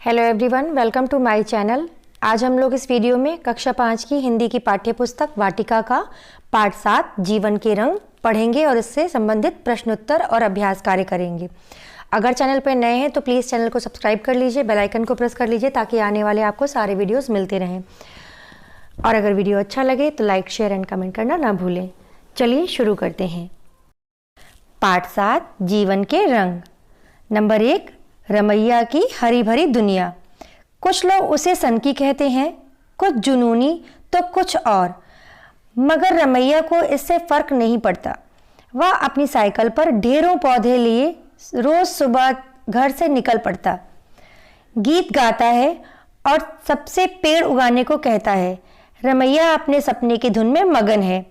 Hello everyone, welcome to my channel. आज हम लोग इस वीडियो में कक्षा 5 की हिंदी की पाठ्य पुस्तक वाटिका का पाठ 7 जीवन के रंग पढ़ेंगे और इससे संबंधित प्रश्नोत्तर और अभ्यास कार्य करेंगे। अगर चैनल पर नए हैं तो प्लीज़ चैनल को सब्सक्राइब कर लीजिए, बेल आइकन को प्रेस कर लीजिए ताकि आने वाले आपको सारे वीडियोज़ मिलते रहें। और अगर वीडियो अच्छा लगे तो लाइक, शेयर एंड कमेंट करना ना भूलें। चलिए शुरू करते हैं। पाठ 7 जीवन के रंग। नंबर 1, रमैया की हरी भरी दुनिया। कुछ लोग उसे सनकी कहते हैं, कुछ जुनूनी तो कुछ और, मगर रमैया को इससे फर्क नहीं पड़ता। वह अपनी साइकिल पर ढेरों पौधे लिए रोज सुबह घर से निकल पड़ता, गीत गाता है और सबसे पेड़ उगाने को कहता है। रमैया अपने सपने की धुन में मगन है।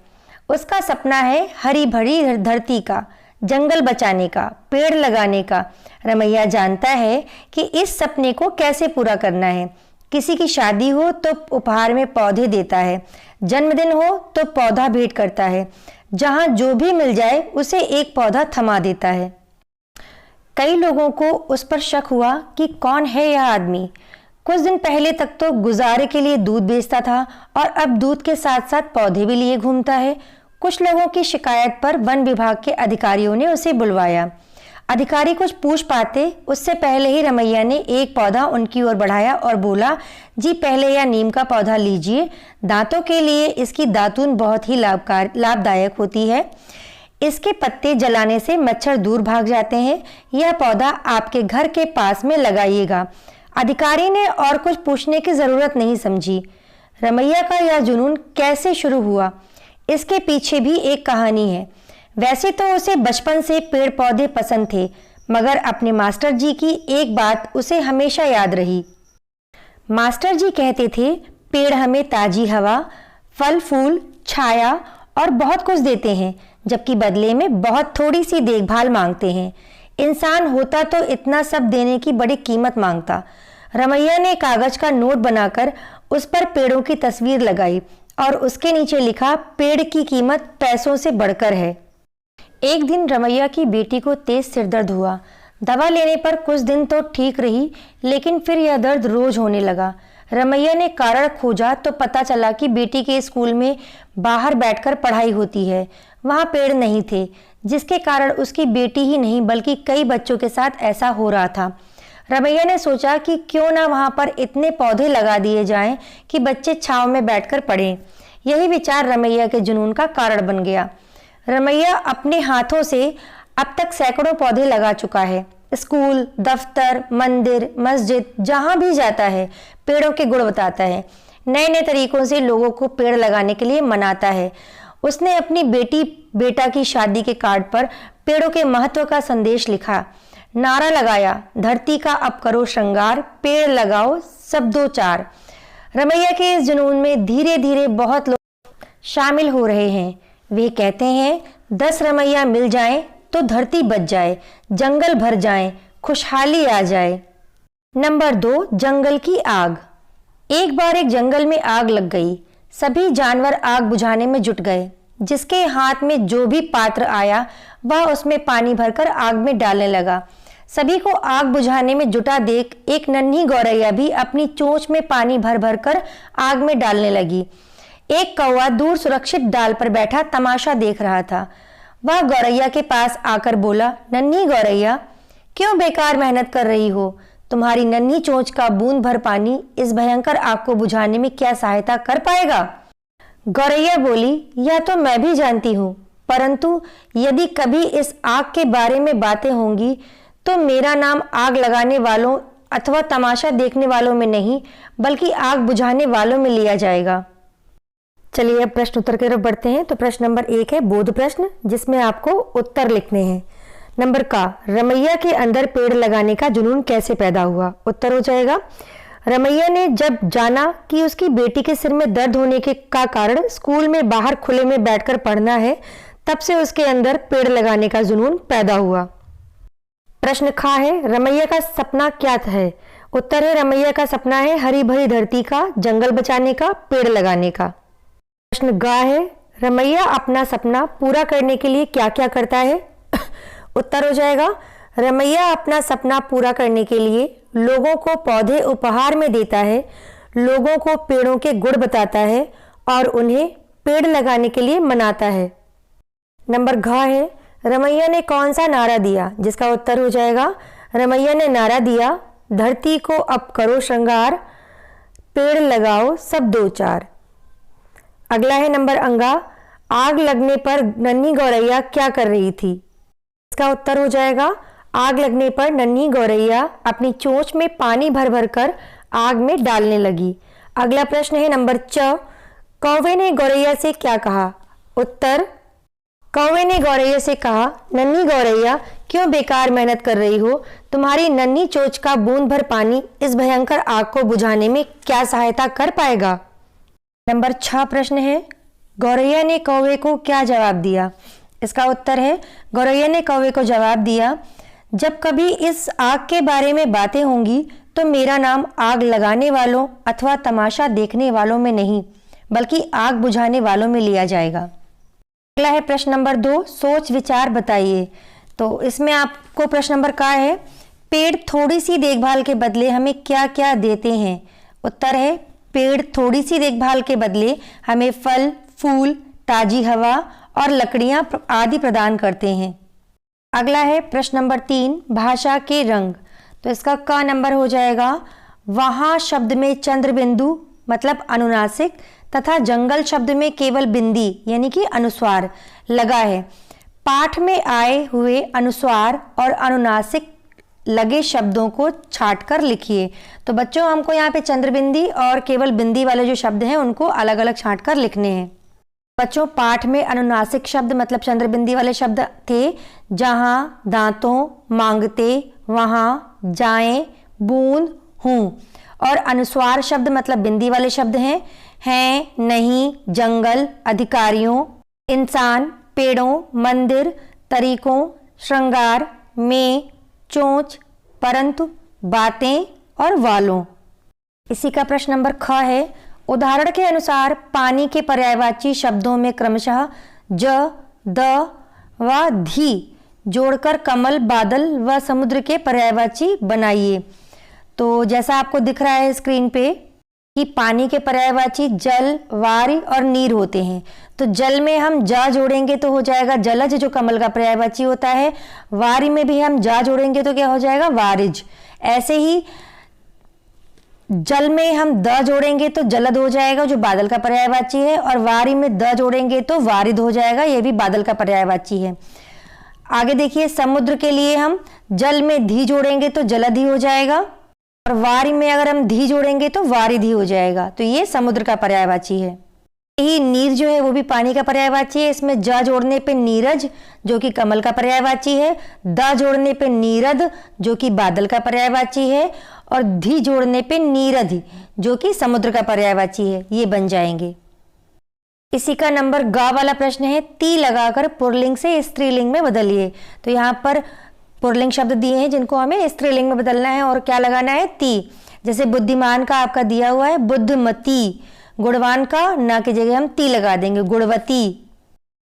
उसका सपना है हरी भरी धरती का, जंगल बचाने का, पेड़ लगाने का। रमैया जानता है कि इस सपने को कैसे पूरा करना है। किसी की शादी हो तो उपहार में पौधे देता है, जन्मदिन हो तो पौधा भेंट करता है, जहां जो भी मिल जाए उसे एक पौधा थमा देता है। कई लोगों को उस पर शक हुआ कि कौन है यह आदमी। कुछ दिन पहले तक तो गुजारे के लिए दूध बेचता था और अब दूध के साथ साथ पौधे भी लिए घूमता है। कुछ लोगों की शिकायत पर वन विभाग के अधिकारियों ने उसे बुलवाया। अधिकारी कुछ पूछ पाते उससे पहले ही रमैया ने एक पौधा उनकी ओर बढ़ाया और बोला, जी पहले यह नीम का पौधा लीजिए। दांतों के लिए इसकी दातून बहुत ही लाभदायक होती है। इसके पत्ते जलाने से मच्छर दूर भाग जाते हैं। यह पौधा आपके घर के पास में लगाइएगा। अधिकारी ने और कुछ पूछने की जरूरत नहीं समझी। रमैया का यह जुनून कैसे शुरू हुआ, इसके पीछे भी एक कहानी है। वैसे तो उसे बचपन से पेड़ पौधे पसंद थे, मगर अपने मास्टर जी की एक बात उसे हमेशा याद रही। मास्टर जी कहते थे, पेड़ हमें ताजी हवा, फल फूल, छाया और बहुत कुछ देते हैं, जबकि बदले में बहुत थोड़ी सी देखभाल मांगते हैं। इंसान होता तो इतना सब देने की बड़ी कीमत मांगता। रमैया ने कागज का नोट बनाकर उस पर पेड़ों की तस्वीर लगाई और उसके नीचे लिखा, पेड़ की कीमत पैसों से बढ़कर है। एक दिन रमैया की बेटी को तेज सिर दर्द हुआ। दवा लेने पर कुछ दिन तो ठीक रही, लेकिन फिर यह दर्द रोज होने लगा। रमैया ने कारण खोजा तो पता चला कि बेटी के स्कूल में बाहर बैठकर पढ़ाई होती है। वहाँ पेड़ नहीं थे, जिसके कारण उसकी बेटी ही नहीं बल्कि कई बच्चों के साथ ऐसा हो रहा था। रमैया ने सोचा कि क्यों ना वहाँ पर इतने पौधे लगा दिए जाएं कि बच्चे छांव में बैठकर पढ़ें। यही विचार रमैया के जुनून का कारण बन गया। रमैया अपने हाथों से अब तक सैकड़ों पौधे लगा चुका है। स्कूल, दफ्तर, मंदिर, मस्जिद, जहाँ भी जाता है पेड़ों के गुण बताता है। नए नए तरीकों से लोगों को पेड़ लगाने के लिए मनाता है। उसने अपनी बेटा की शादी के कार्ड पर पेड़ों के महत्व का संदेश लिखा, नारा लगाया, धरती का अब करो श्रृंगार, पेड़ लगाओ सब दो चार। रमैया के इस जुनून में धीरे धीरे बहुत लोग शामिल हो रहे हैं। वे कहते हैं, 10 रमैया मिल जाएं तो धरती बच जाए, जंगल भर जाएं, खुशहाली आ जाए। नंबर 2, जंगल की आग। एक बार एक जंगल में आग लग गई। सभी जानवर आग बुझाने में जुट गए। जिसके हाथ में जो भी पात्र आया वह उसमें पानी भरकर आग में डालने लगा। सभी को आग बुझाने में जुटा देख एक नन्ही गौरैया भी अपनी चोंच में पानी भर भर कर आग में डालने लगी। एक कौवा दूर सुरक्षित डाल पर बैठा तमाशा देख रहा था। वह गौरैया के पास आकर बोला, नन्ही गौरैया, क्यों बेकार मेहनत कर रही हो? तुम्हारी नन्ही चोंच का बूंद भर पानी इस भयंकर आग को बुझाने में क्या सहायता कर पाएगा? गौरैया बोली, यह तो मैं भी जानती हूँ, परंतु यदि कभी इस आग के बारे में बातें होंगी तो मेरा नाम आग लगाने वालों अथवा तमाशा देखने वालों में नहीं बल्कि आग बुझाने वालों में लिया जाएगा। चलिए अब प्रश्न उत्तर की तरफ बढ़ते हैं। तो प्रश्न नंबर 1 है बोध प्रश्न, जिसमें आपको उत्तर लिखने हैं। नंबर का, रमैया के अंदर पेड़ लगाने का जुनून कैसे पैदा हुआ? उत्तर हो जाएगा, रमैया ने जब जाना कि उसकी बेटी के सिर में दर्द होने के का कारण स्कूल में बाहर खुले में बैठकर पढ़ना है, तब से उसके अंदर पेड़ लगाने का जुनून पैदा हुआ। प्रश्न खा है, रमैया का सपना क्या है? उत्तर है, रमैया का सपना है हरी भरी धरती का, जंगल बचाने का, पेड़ लगाने का। प्रश्न गा है, रमैया अपना सपना पूरा करने के लिए क्या क्या करता है? उत्तर हो जाएगा, रमैया अपना सपना पूरा करने के लिए लोगों को पौधे उपहार में देता है, लोगों को पेड़ों के गुण बताता है और उन्हें पेड़ लगाने के लिए मनाता है। नंबर घ है, रमैया ने कौन सा नारा दिया? जिसका उत्तर हो जाएगा, रमैया ने नारा दिया, धरती को अब करो श्रृंगार, पेड़ लगाओ सब दो चार। अगला है नंबर अंगा, आग लगने पर नन्ही गौरैया क्या कर रही थी? इसका उत्तर हो जाएगा, आग लगने पर नन्ही गौरैया अपनी चोंच में पानी भर भर कर आग में डालने लगी। अगला प्रश्न है नंबर च, कौवे ने गौरैया से क्या कहा? उत्तर, कौवे ने गौरैया से कहा, नन्ही गौरैया क्यों बेकार मेहनत कर रही हो? तुम्हारी नन्ही चोंच का बूंद भर पानी इस भयंकर आग को बुझाने में क्या सहायता कर पाएगा? नंबर 6 प्रश्न है, गौरैया ने कौवे को क्या जवाब दिया? इसका उत्तर है, गौरैया ने कौवे को जवाब दिया, जब कभी इस आग के बारे में बातें होंगी तो मेरा नाम आग लगाने वालों अथवा तमाशा देखने वालों में नहीं बल्कि आग बुझाने वालों में लिया जाएगा। अगला है प्रश्न नंबर 2, सोच विचार बताइए। तो इसमें आपको प्रश्न नंबर का है, पेड़ थोड़ी सी देखभाल के बदले हमें क्या क्या देते हैं? उत्तर है, पेड़ थोड़ी सी देखभाल के बदले हमें फल, फूल, ताजी हवा और लकड़ियां आदि प्रदान करते हैं। अगला है प्रश्न नंबर 3, भाषा के रंग। तो इसका क नंबर हो जाएगा, वहां शब्द में चंद्र बिंदु मतलब अनुनासिक तथा जंगल शब्द में केवल बिंदी यानी कि अनुस्वार लगा है। पाठ में आए हुए अनुस्वार और अनुनासिक लगे शब्दों को छांटकर लिखिए। तो बच्चों हमको यहाँ पे चंद्रबिंदी और केवल बिंदी वाले जो शब्द हैं उनको अलग अलग छांटकर लिखने हैं। बच्चों पाठ में अनुनासिक शब्द मतलब चंद्रबिंदी वाले शब्द थे, जहाँ, दांतों, मांगते, वहाँ, जाएं, बूंद, हूँ। और अनुस्वार शब्द मतलब बिंदी वाले शब्द हैं, नहीं, जंगल, अधिकारियों, इंसान, पेड़ों, मंदिर, तरीकों, श्रृंगार, में, चोंच, परंतु, बातें और वालों। इसी का प्रश्न नंबर ख है, उदाहरण के अनुसार पानी के पर्यायवाची शब्दों में क्रमशः ज, द व धी जोड़कर कमल, बादल व समुद्र के पर्यायवाची बनाइए। तो जैसा आपको दिख रहा है स्क्रीन पे कि पानी के पर्यायवाची जल, वारि और नीर होते हैं। तो जल में हम जा जोड़ेंगे तो हो जाएगा जलज जो कमल का पर्यायवाची होता है। वारि में भी हम जा जोड़ेंगे तो क्या हो जाएगा वारिज। ऐसे ही जल में हम द जोड़ेंगे तो जलद हो जाएगा जो बादल का पर्यायवाची है, और वारि में द जोड़ेंगे तो वारिद हो जाएगा, यह भी बादल का पर्यायवाची है। आगे देखिए, समुद्र के लिए हम जल में धी जोड़ेंगे तो जलधि हो जाएगा, और वारि में अगर हम धी जोड़ेंगे तो वारिधि हो जाएगा। तो ये समुद्र का पर्यायवाची है। यही नीर जो है वो भी पानी का पर्यायवाची है। इसमें ज जोड़ने पे नीरज जो कि कमल का पर्यायवाची है, द जोड़ने पे नीरद जो कि बादल का पर्यायवाची है, और धी जोड़ने पे नीरधि जो कि समुद्र का पर्यायवाची है। ये बन जाएंगे। इसी का नंबर ग वाला प्रश्न है, ती लगाकर पुल्लिंग से स्त्रीलिंग में बदलिए। तो यहाँ पर पुल्लिंग शब्द दिए हैं जिनको हमें स्त्रीलिंग में बदलना है, और क्या लगाना है ती। जैसे बुद्धिमान का आपका दिया हुआ है बुद्धमती, गुणवान का ना की जगह हम ती लगा देंगे गुणवती,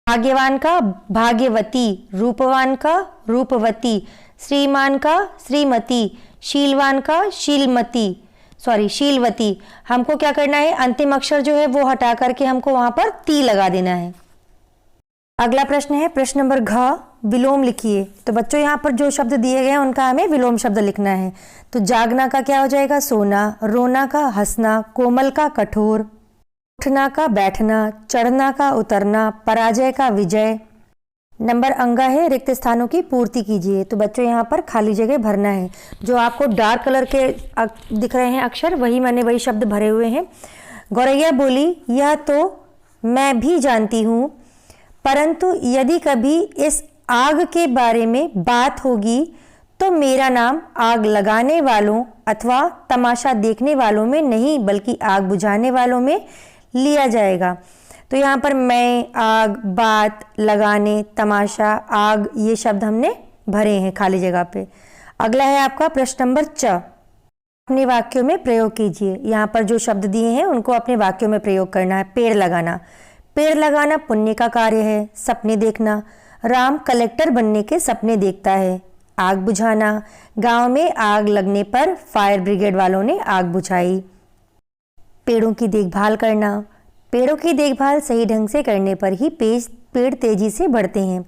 भाग्यवान का भाग्यवती, रूपवान का रूपवती, श्रीमान का श्रीमती, शीलवान का शीलवती। हमको क्या करना है, अंतिम अक्षर जो है वो हटा करके हमको वहां पर ती लगा देना है। अगला प्रश्न है प्रश्न नंबर घ, विलोम लिखिए। तो बच्चों यहाँ पर जो शब्द दिए गए हैं उनका हमें विलोम शब्द लिखना है। तो जागना का क्या हो जाएगा सोना, रोना का हंसना, कोमल का कठोर, उठना का बैठना, चढ़ना का उतरना, पराजय का विजय। नंबर अंगा है, रिक्त स्थानों की पूर्ति कीजिए। तो बच्चों यहाँ पर खाली जगह भरना है। जो आपको डार्क कलर के दिख रहे हैं अक्षर, वही शब्द भरे हुए हैं। गौरैया बोली, यह तो मैं भी जानती हूँ, परंतु यदि कभी इस आग के बारे में बात होगी तो मेरा नाम आग लगाने वालों अथवा तमाशा देखने वालों में नहीं बल्कि आग बुझाने वालों में लिया जाएगा। तो यहाँ पर मैं, आग, बात, लगाने, तमाशा, आग, ये शब्द हमने भरे हैं खाली जगह पे। अगला है आपका प्रश्न नंबर च, अपने वाक्यों में प्रयोग कीजिए। यहाँ पर जो शब्द दिए हैं उनको अपने वाक्यों में प्रयोग करना है। पेड़ लगाना, पेड़ लगाना पुण्य का कार्य है। सपने देखना, राम कलेक्टर बनने के सपने देखता है। आग बुझाना। गांव में आग लगने पर फायर ब्रिगेड वालों ने आग बुझाई। पेड़ों की देखभाल करना। पेड़ों की देखभाल सही ढंग से करने पर ही पेड़ तेजी से बढ़ते हैं।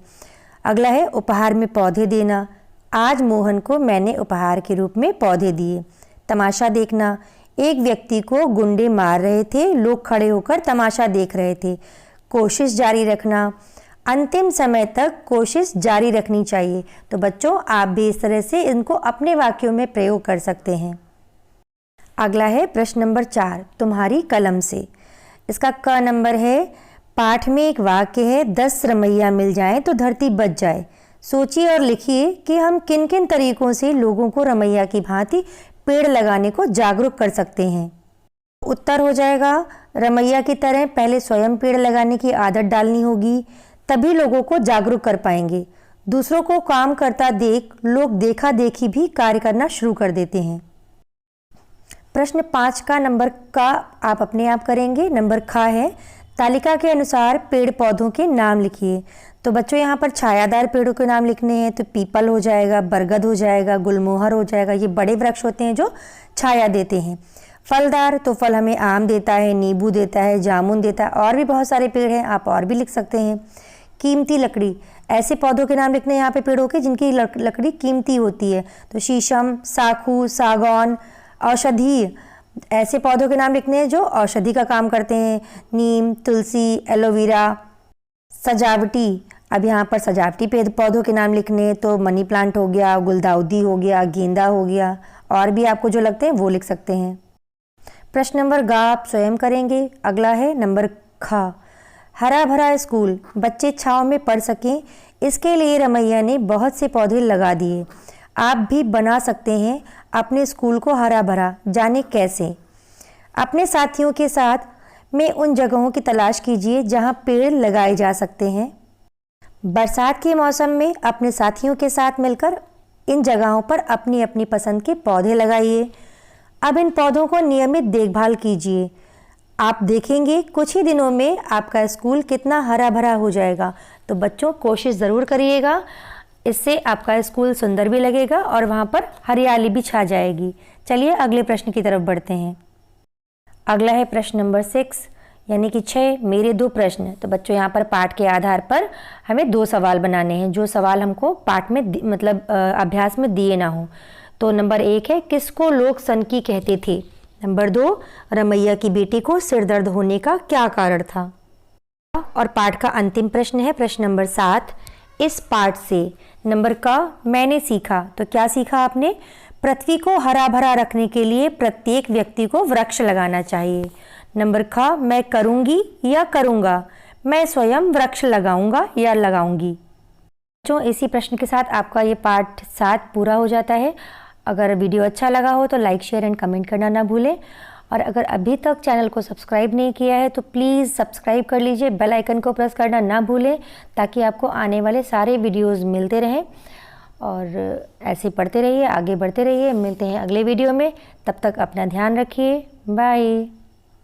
अगला है उपहार में पौधे देना। आज मोहन को मैंने उपहार के रूप में पौधे दिए। तमाशा देखना। एक व्यक्ति को गुंडे मार रहे थे, लोग खड़े होकर तमाशा देख रहे थे। कोशिश जारी रखना। अंतिम समय तक कोशिश जारी रखनी चाहिए। तो बच्चों, आप भी इस तरह से इनको अपने वाक्यों में प्रयोग कर सकते हैं। अगला है प्रश्न नंबर 4, तुम्हारी कलम से। इसका क नंबर है। पाठ में एक वाक्य है, 10 रमैया मिल जाएं तो धरती बच जाए। सोचिए और लिखिए कि हम किन किन तरीकों से लोगों को रमैया की भांति पेड़ लगाने को जागरूक कर सकते हैं। उत्तर हो जाएगा, रमैया की तरह पहले स्वयं पेड़ लगाने की आदत डालनी होगी, तभी लोगों को जागरूक कर पाएंगे। दूसरों को काम करता देख लोग देखा देखी भी कार्य करना शुरू कर देते हैं। प्रश्न 5 का नंबर का आप अपने आप करेंगे। नंबर ख है, तालिका के अनुसार पेड़ पौधों के नाम लिखिए। तो बच्चों, यहाँ पर छायादार पेड़ों के नाम लिखने हैं तो पीपल हो जाएगा, बरगद हो जाएगा, गुलमोहर हो जाएगा। ये बड़े वृक्ष होते हैं जो छाया देते हैं। फलदार, तो फल हमें आम देता है, नींबू देता है, जामुन देता है, और भी बहुत सारे पेड़ हैं, आप और भी लिख सकते हैं। कीमती लकड़ी, ऐसे पौधों के नाम लिखने हैं यहाँ पे पेड़ों के जिनकी लकड़ी कीमती होती है। तो शीशम, साखू, सागौन। औषधि, ऐसे पौधों के नाम लिखने हैं जो औषधि का काम करते हैं। नीम, तुलसी, एलोवेरा। सजावटी, अब यहाँ पर सजावटी पेड़ पौधों के नाम लिखने हैं तो मनी प्लांट हो गया, गुलदाउदी हो गया, गेंदा हो गया, और भी आपको जो लगते हैं वो लिख सकते हैं। प्रश्न नंबर ग आप स्वयं करेंगे। अगला है नंबर ख, हरा भरा स्कूल, बच्चे छांव में पढ़ सकें इसके लिए रमैया ने बहुत से पौधे लगा दिए। आप भी बना सकते हैं अपने स्कूल को हरा भरा। जाने कैसे? अपने साथियों के साथ में उन जगहों की तलाश कीजिए जहां पेड़ लगाए जा सकते हैं। बरसात के मौसम में अपने साथियों के साथ मिलकर इन जगहों पर अपनी अपनी पसंद के पौधे लगाइए। अब इन पौधों को नियमित देखभाल कीजिए। आप देखेंगे कुछ ही दिनों में आपका स्कूल कितना हरा भरा हो जाएगा। तो बच्चों, कोशिश ज़रूर करिएगा, इससे आपका स्कूल सुंदर भी लगेगा और वहाँ पर हरियाली भी छा जाएगी। चलिए अगले प्रश्न की तरफ बढ़ते हैं। अगला है प्रश्न नंबर 6 यानी कि 6, मेरे 2 प्रश्न। तो बच्चों, यहाँ पर पाठ के आधार पर हमें 2 सवाल बनाने हैं, जो सवाल हमको पाठ में मतलब अभ्यास में दिए ना हो। तो नंबर 1 है, किसको लोग सनकी कहते थे। नंबर 2, रमैया की बेटी को सिर दर्द होने का क्या कारण था। और पाठ का अंतिम प्रश्न है प्रश्न नंबर 7, इस पाठ से। नंबर क, मैंने सीखा। तो क्या सीखा आपने? पृथ्वी को हरा भरा रखने के लिए प्रत्येक व्यक्ति को वृक्ष लगाना चाहिए। नंबर ख, मैं करूंगी या करूंगा, मैं स्वयं वृक्ष लगाऊंगा या लगाऊंगी। बच्चों, इसी प्रश्न के साथ आपका ये पाठ 7 पूरा हो जाता है। अगर वीडियो अच्छा लगा हो तो लाइक, शेयर एंड कमेंट करना ना भूलें। और अगर अभी तक चैनल को सब्सक्राइब नहीं किया है तो प्लीज़ सब्सक्राइब कर लीजिए, बेल आइकन को प्रेस करना ना भूलें, ताकि आपको आने वाले सारे वीडियोस मिलते रहें। और ऐसे पढ़ते रहिए, आगे बढ़ते रहिए। मिलते हैं अगले वीडियो में, तब तक अपना ध्यान रखिए। बाय।